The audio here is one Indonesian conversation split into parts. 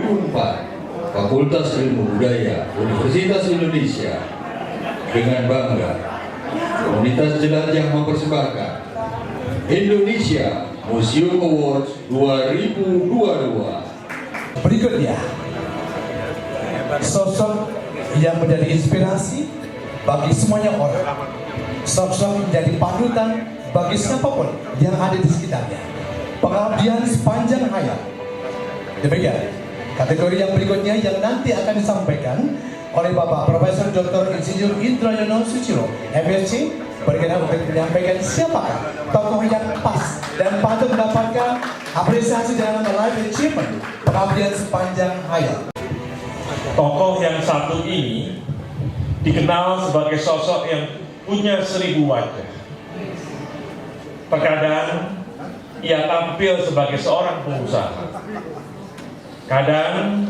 2004, Fakultas Ilmu Budaya Universitas Indonesia dengan bangga komunitas jelajah mempersembahkan Indonesia Museum Awards 2022. Berikutnya, sosok yang menjadi inspirasi bagi semuanya orang, sosok menjadi panutan bagi siapapun yang ada di sekitarnya, pengabdian sepanjang hayat. Demikian kategori yang berikutnya yang nanti akan disampaikan oleh Bapak Profesor Dr. Insinyur Indro Yono Susilo, MSc, berkenan untuk menyampaikan siapakah tokoh yang pas dan patut mendapatkan apresiasi dalam life achievement pengabdian sepanjang hayat. Tokoh yang satu ini dikenal sebagai sosok yang punya 1000 wajah. Terkadang ia tampil sebagai seorang pengusaha. Kadang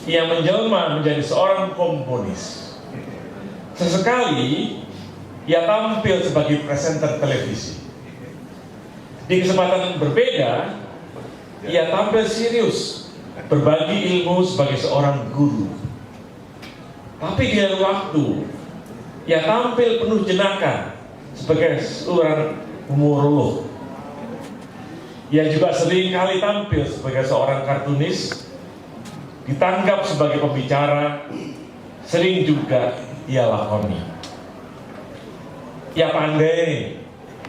ia menjelma menjadi seorang komponis. Sesekali ia tampil sebagai presenter televisi. Di kesempatan berbeda, ia tampil serius berbagi ilmu sebagai seorang guru. Tapi di lain waktu, ia tampil penuh jenaka sebagai seorang humorolog. Ia juga sering kali tampil sebagai seorang kartunis, ditanggap sebagai pembicara, sering juga ia lakoni. Ia pandai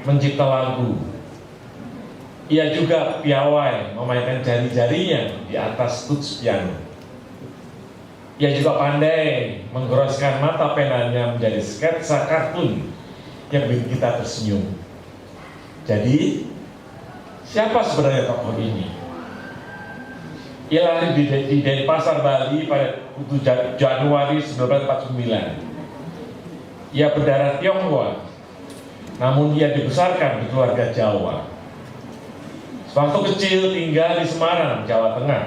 mencipta lagu. Ia juga piawai memainkan jari-jarinya di atas tuts piano. Ia juga pandai menggoroskan mata penanya menjadi sketsa kartun yang bikin kita tersenyum. Jadi, siapa sebenarnya tokoh ini? Ia lahir di Denpasar, Bali pada 7 Januari 1949. Ia berdarah Tionghoa, namun ia dibesarkan di keluarga Jawa. Sewaktu kecil tinggal di Semarang, Jawa Tengah.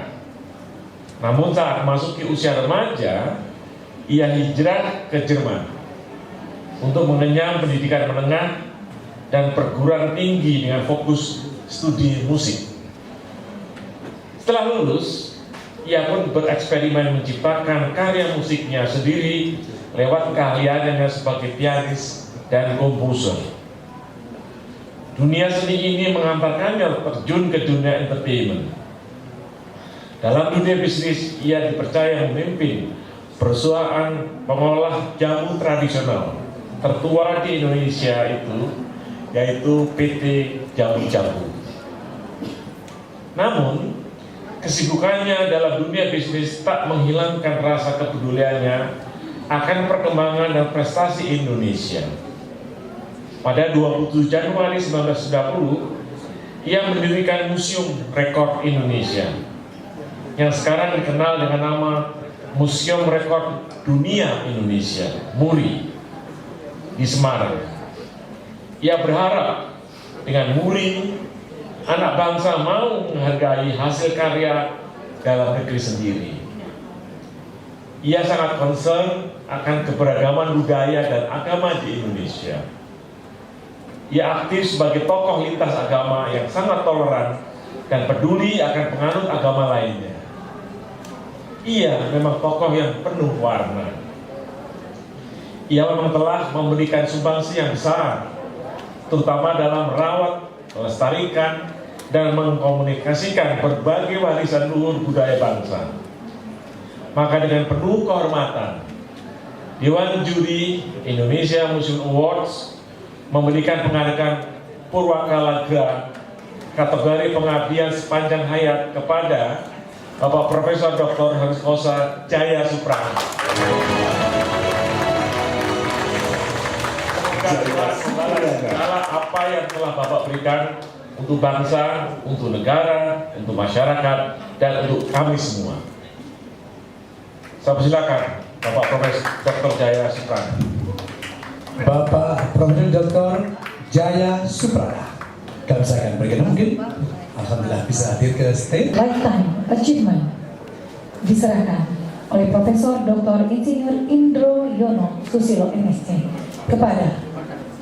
Namun saat memasuki usia remaja, ia hijrah ke Jerman untuk mengenyam pendidikan menengah dan perguruan tinggi dengan fokus studi musik. Setelah lulus, ia pun bereksperimen menciptakan karya musiknya sendiri lewat keahliannya sebagai pianis dan komposer. Dunia seni ini mengantarkannya terjun ke dunia entertainment. Dalam dunia bisnis, ia dipercaya memimpin perusahaan pengolah jamu tradisional tertua di Indonesia itu, yaitu PT Jamu Jamu. Namun, kesibukannya dalam dunia bisnis tak menghilangkan rasa kepeduliannya akan perkembangan dan prestasi Indonesia. Pada 27 Januari 1990, ia mendirikan Museum Rekor Indonesia yang sekarang dikenal dengan nama Museum Rekor Dunia Indonesia, MURI, di Semarang. Ia berharap dengan MURI, anak bangsa mau menghargai hasil karya dalam negeri sendiri. Ia sangat concern akan keberagaman budaya dan agama di Indonesia. Ia aktif sebagai tokoh lintas agama yang sangat toleran dan peduli akan penganut agama lainnya. Ia memang tokoh yang penuh warna. Ia memang telah memberikan sumbangsi yang besar, terutama dalam merawat, melestarikan, dan mengkomunikasikan berbagai warisan luhur budaya bangsa. Maka dengan penuh kehormatan, Dewan Juri Indonesia Museum Awards memberikan penghargaan Purwakalaga kategori pengabdian sepanjang hayat kepada Bapak Profesor Dr. Harikosa Jaya Suprana. Segala apa yang telah Bapak berikan untuk bangsa, untuk negara, untuk masyarakat, dan untuk kami semua. Saya persilakan Bapak Profesor Dr. Jaya Suprana. Bapak Profesor Dr. Jaya Suprana, kami akan berikan mungkin. Alhamdulillah bisa hadir ke stage. Lifetime Achievement diserahkan oleh Profesor Dr. Insinyur Indro Yono Susilo MSc kepada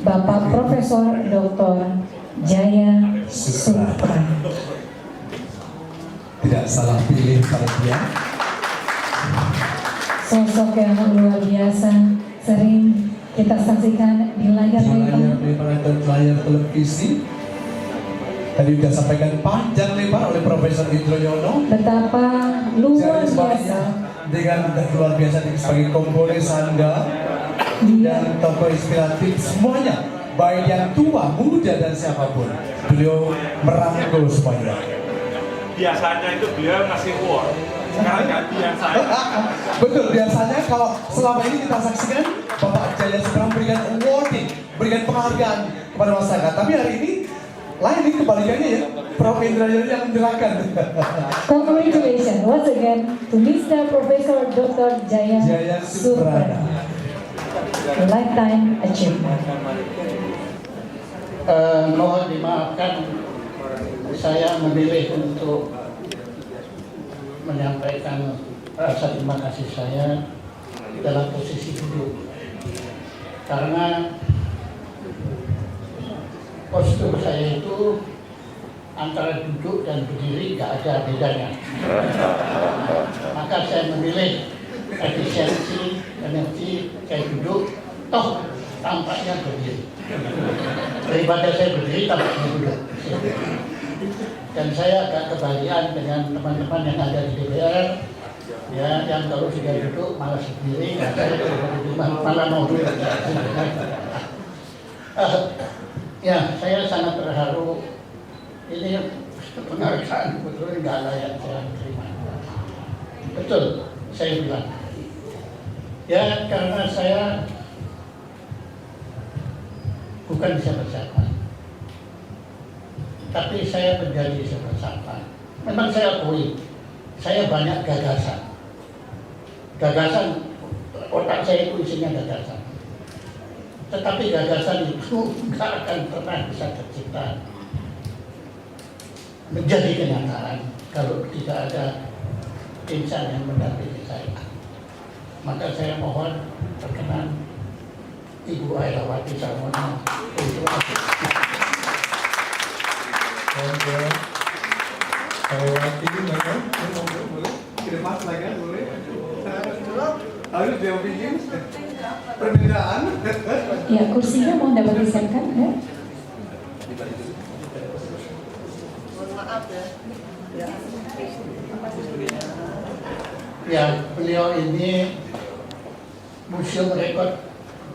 Bapak Profesor Dr. Jaya Suprana. Tidak salah pilih panitia. sosok yang luar biasa, sering kita saksikan di layar lebar dan layar televisi. Tadi sudah sampaikan panjang lebar oleh Profesor Indro Yono. betapa luar Jadi biasa dengan luar biasa sebagai komponis Anda dia dan tokoh inspiratif semuanya, baik yang tua, muda dan siapapun, beliau merangkul semuanya. Biasanya itu beliau ngasih award, sekarang gantian saya. Betul, biasanya kalau selama ini kita saksikan Bapak Jaya sedang memberikan awarding, berikan penghargaan kepada masyarakat. Tapi hari ini lain, ini kebalikannya ya, Prof. Indra Yono yang menyerahkan. congratulations once again to Mr. Professor Dr. Jaya Suprana, lifetime achievement. Mohon dimaafkan, saya memilih untuk menyampaikan rasa terima kasih saya dalam posisi duduk, karena postur saya itu antara duduk dan berdiri nggak ada bedanya. Maka saya memilih efisiensi energi saya duduk, toh tampaknya berdiri. Daripada saya berdiri tampaknya duduk. Dan saya agak kebalikan dengan teman-teman yang ada di DPR, ya, yang kalau sudah duduk malah sendiri, malah mau duduk. Ya, saya sangat terharu. Ini penghargaan betul nggak layak saya terima. Betul, saya bilang. Ya, karena saya bukan siapa-siapa, tapi saya menjadi siapa-siapa. Memang saya akui, saya banyak gagasan. Gagasan, otak saya itu isinya gagasan. Tetapi gagasan itu nggak akan pernah bisa tercipta menjadi kenyataan kalau tidak ada insan yang mendampingi saya. Maka saya mohon perkenan Ibu Airawati Sarmono untuk Airawati gimana? Boleh? Kirim lagi boleh? Harus diambil permintaan. Ya, kursinya mau dapat disiapkan ya? ya, beliau ini Museum Rekor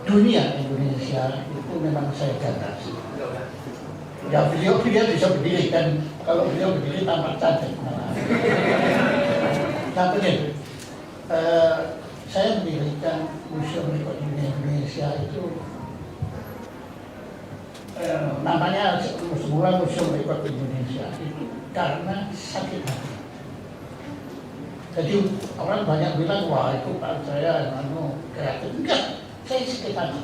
Dunia Indonesia itu memang saya gagas. Ya, beliau bisa berdiri, dan kalau beliau berdiri tampak cantik. Nah, begini, saya mendirikan Museum Rekor Dunia Indonesia itu namanya semula Museum Rekor Indonesia itu karena sakit hati. Jadi orang banyak bilang, wah itu Pak saya kreatif. Enggak, saya sakit hati.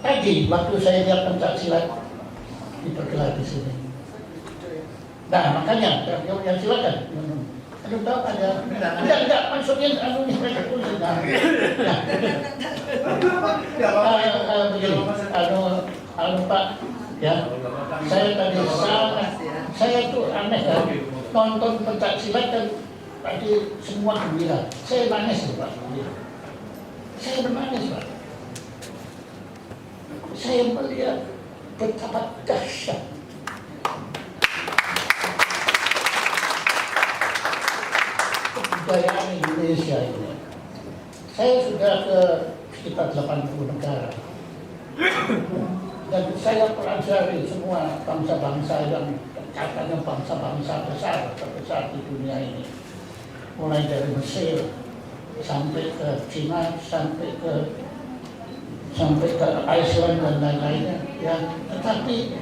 Tadi waktu saya lihat pencak silat dipergelar di sini. Nah, makanya yang silakan. Aduh, tahu ada enggak maksudnya mereka tulis. Begini, Pak, ya, saya tadi saya itu aneh kan, nonton pencak silat dan tadi semua gembira. Saya nangis Pak. Saya menangis Pak. Saya melihat betapa dahsyat kebudayaan Indonesia ini. Saya sudah ke sekitar 80 negara. Dan saya pelajari semua bangsa-bangsa yang katanya bangsa-bangsa terbesar di dunia ini. Mulai dari Mesir sampai ke Cina, sampai ke Iceland dan lain-lainnya. Ya, tetapi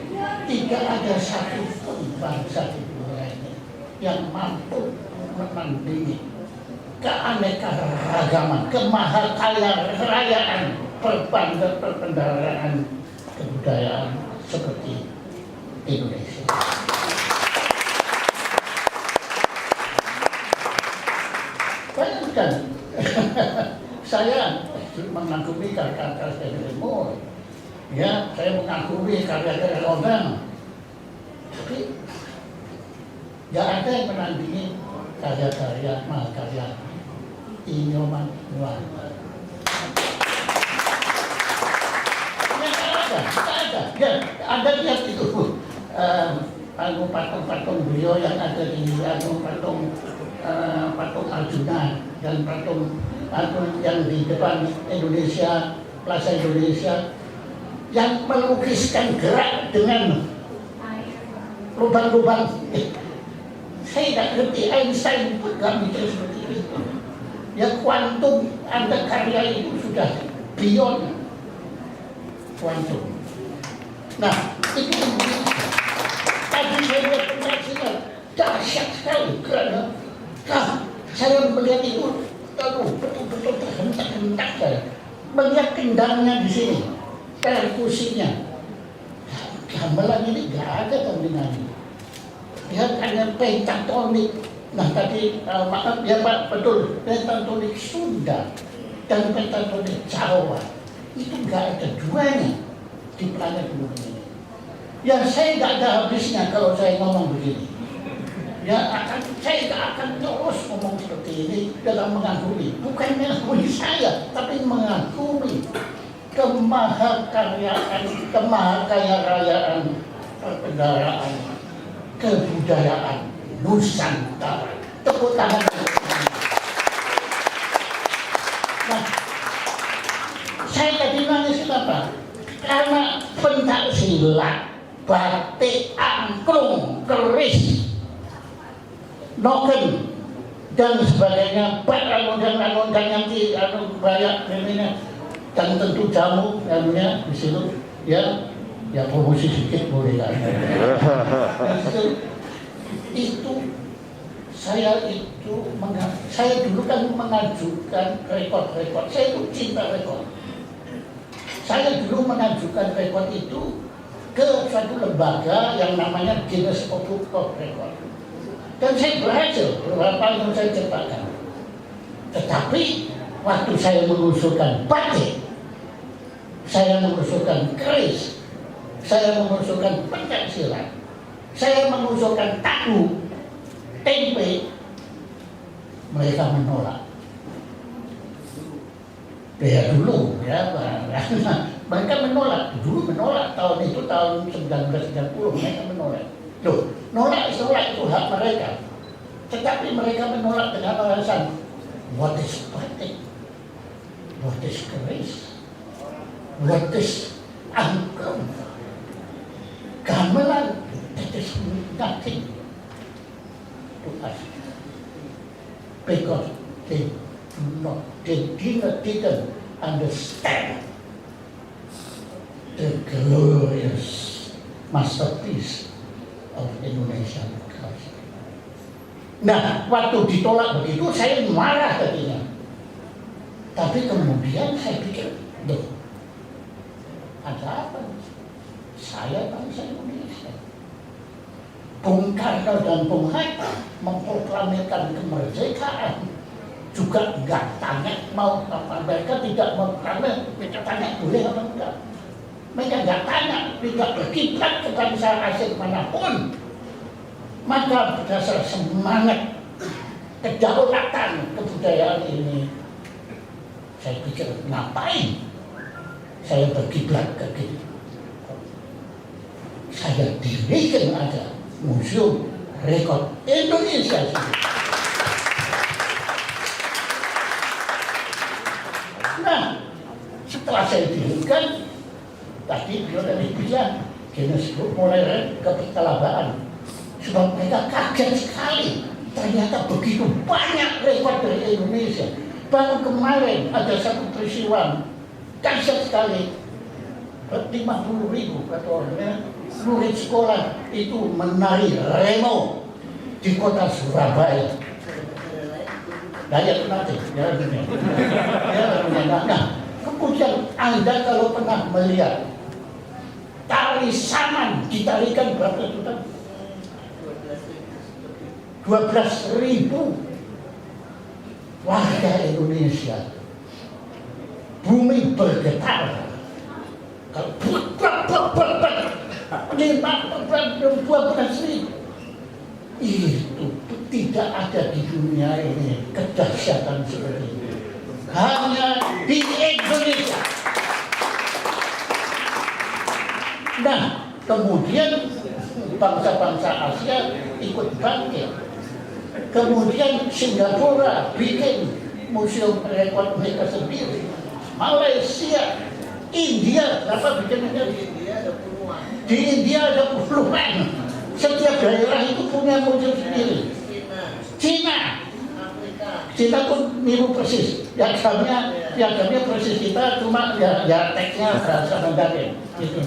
tidak ada satu pun bangsa di dunia ini yang mampu menandingi keanekaragaman, kemahakarayaan, perbendaharaan kebudayaan seperti Indonesia. Bayangkan, saya mengagumi karya-karya Stanley Moore, ya, saya mengagumi karya-karya Rodin, tapi nggak ada yang menandingi karya-karya mahakarya Inyoman Nuan. Ada. Ya, Anda lihat itu patung-patung beliau yang ada di patung Arjuna dan patung yang di depan Indonesia, Plaza Indonesia, yang melukiskan gerak dengan lubang-lubang. Saya tidak ngerti, Einstein pun nggak mikir seperti itu. Ya kuantum, Anda karya itu sudah beyond kuantum. Nah, itu tadi saya lihat penyaksian dahsyat sekali karena saya melihat itu betul-betul terhentak-hentak saya melihat kendangnya di sini, perkusinya. Gamelan ini nggak ada tandingannya. Dia hanya pentatonik. Nah tadi maaf ya Pak, betul, pentatonik Sunda dan pentatonik Jawa itu nggak ada duanya di planet bumi ini. Ya saya nggak ada habisnya kalau saya ngomong begini. Ya saya nggak akan terus ngomong seperti ini dalam mengagumi, bukan mengagumi saya, tapi mengagumi kemahakayaan perbendaharaan kebudayaan Nusantara. Tepuk tangan. Nah, saya tadi nangis kenapa? Karena pencak silat, batik, angklung, keris, noken dan sebagainya, dan nanti banyak ini dan tentu jamu namanya di situ ya promosi sedikit boleh kan. itu saya dulu kan mengajukan rekor. Saya itu cinta rekor. Saya dulu mengajukan rekor itu ke suatu lembaga yang namanya Guinness Book of Record. Dan saya berhasil beberapa yang saya ciptakan. Tetapi waktu saya mengusulkan batik, saya mengusulkan keris, saya mengusulkan pencak silat, saya mengusulkan tahu, tempe, mereka menolak. Ya dulu ya, mereka menolak. Dulu menolak, tahun 1930 mereka menolak. Loh, nolak itu hak mereka. Tetapi mereka menolak dengan alasan, what is batik? What is keris? What is angklung? Gamelan? That is nothing to us. Because they didn't understand the glorious masterpiece of Indonesian culture. Nah, waktu ditolak begitu saya marah tadinya. Tapi kemudian saya pikir, loh, ada apa? Saya bangsa Indonesia. Bung Karno dan Bung Hatta memproklamirkan kemerdekaan. Juga enggak tanya mau apa, mereka tidak mau karena mereka tanya boleh apa enggak. Mereka enggak tanya, tidak berkiblat ke bangsa asing manapun. Maka berdasar semangat kedaulatan kebudayaan ini, saya pikir ngapain saya berkiblat ke gitu. Saya dirikan aja Museum Rekor Indonesia. Nah, setelah saya dirikan, tadi beliau tadi bilang Guinness Book mulai keterlambatan. Sebab mereka kaget sekali, ternyata begitu banyak rekor dari Indonesia. Baru kemarin ada satu peristiwa dahsyat sekali, 50.000 kata orangnya, murid sekolah itu menari remo di kota Surabaya. Daya nanti, nah, kemudian Anda kalau pernah melihat tari saman ditarikan berapa juta? 12.000 warga Indonesia. Bumi bergetar. Kalau 12.000 itu tidak ada di dunia ini kedahsyatan seperti ini. Hanya di Indonesia. Nah, kemudian bangsa-bangsa Asia ikut bangkit. Kemudian Singapura bikin museum rekor mereka sendiri. Malaysia, India, berapa bikinnya? Di India ada puluhan. Setiap daerah itu punya museum sendiri. Cina pun niru persis. Piagamnya persis kita, cuma ya teksnya bahasa Mandarin. Gitu.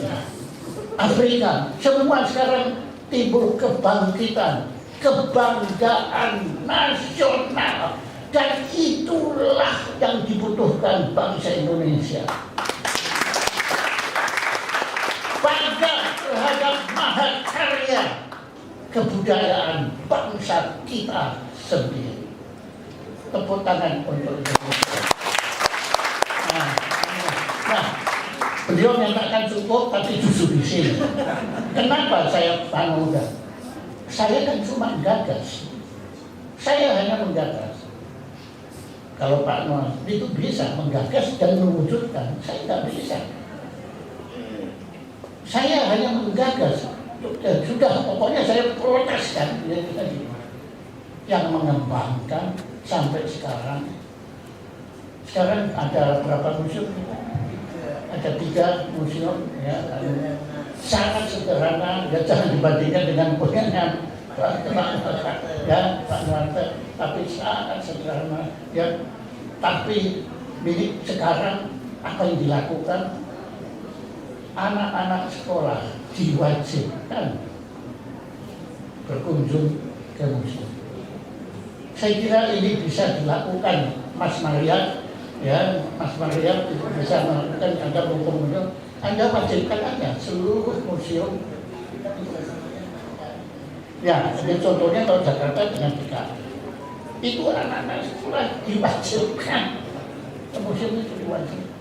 Afrika, semua sekarang timbul kebangkitan, kebanggaan nasional, dan itulah yang dibutuhkan bangsa Indonesia. Bangga terhadap mahakarya kebudayaan bangsa kita sendiri. Tepuk tangan untuk Indonesia. Nah, beliau menyatakan cukup, tapi justru di sini. Kenapa saya muda? Saya kan cuma menggagas. Saya hanya menggagas. Kalau Pak Noah itu bisa menggagas dan mewujudkan, saya tidak bisa. Saya hanya menggagas. Sudah, pokoknya saya proteskan. Yang mengembangkan sampai sekarang. Sekarang ada berapa museum? Ada 3 museum, ya, sangat sederhana, ya, jangan dibandingkan dengan punyanya Pak Nuarte, tapi sangat sederhana, ya. Tapi milik sekarang apa yang dilakukan? Anak-anak sekolah diwajibkan berkunjung ke museum. Saya kira ini bisa dilakukan, Mas Maria. Ya, Mas Maria bisa melakukan, Anda museum, Anda wajibkan aja seluruh museum. Ya, jadi contohnya kalau Jakarta dengan DKI, itu anak-anak sekolah diwajibkan ke museum, itu diwajibkan.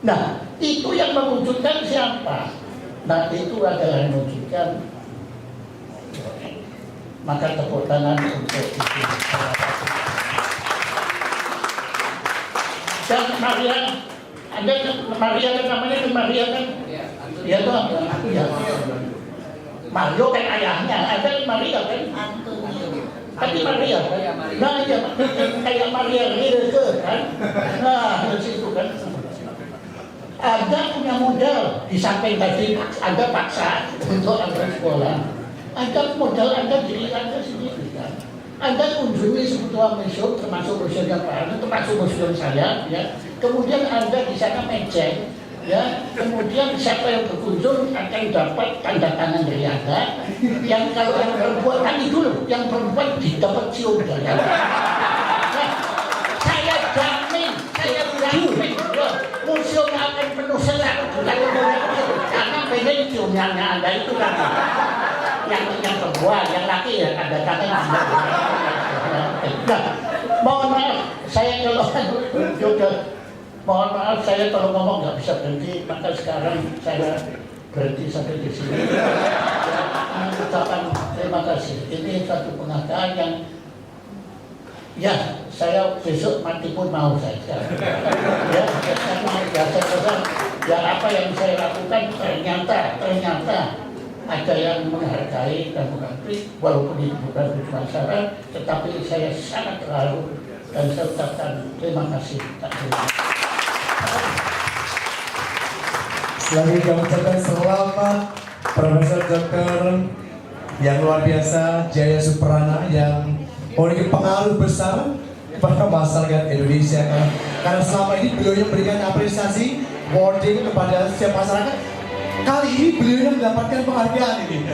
Nah, itu yang mewujudkan siapa? Nah, itu adalah yang mewujudkan. Maka tepuk tangan untuk itu. Dan Maria, Anda Maria kan namanya kan Maria kan? Ya toh, ya. Mario kan ayahnya, ada Maria kan? Tapi Maria kan? Nah ya, kayak Maria Rilke kan? Nah, di situ kan. Anda punya modal, di samping tadi Anda paksa untuk anak sekolah. Anda modal Anda diri Anda sendiri kan? Anda kunjungi sebuah museum, termasuk museum yang lain, termasuk museum saya, ya. Kemudian Anda di sana mejeng, ya. Kemudian siapa yang berkunjung akan dapat tanda tangan dari Anda. Yang kalau yang perempuan tadi dulu, yang perempuan dapat cium dari Anda. Nah, saya jamin, ya, museum akan penuh sesak, karena pengen ciumnya Anda itu kan. Yang perempuan, yang laki ya tanda tangan Anda. Nah, mohon maaf, saya kalau mohon maaf, saya kalau ngomong nggak bisa berhenti, maka sekarang saya berhenti sampai di sini. Mengucapkan terima kasih. Ini satu penghargaan yang, ya, saya besok mati pun mau saya sekarang. Ya, saya rasa, ya apa yang saya lakukan ternyata ada yang menghargai dan mengakui, walaupun itu bukan tujuan saya, tetapi saya sangat terharu dan saya ucapkan terima kasih. Selanjutnya kami ucapkan selamat Profesor Dr. yang luar biasa Jaya Suprana yang memiliki pengaruh besar pada masyarakat Indonesia, karena selama ini beliau yang memberikan apresiasi awarding kepada setiap masyarakat. Kali ini beliau yang mendapatkan penghargaan ini.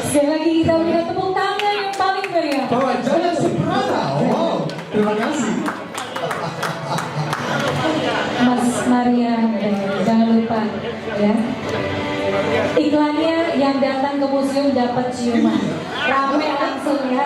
Sekali lagi kita berikan tepuk tangan yang paling meriah. Bapak Jaya Suprana, wow, terima kasih. Mas Maria, jangan lupa ya. Iklannya yang datang ke museum dapat ciuman. Rame langsung ya.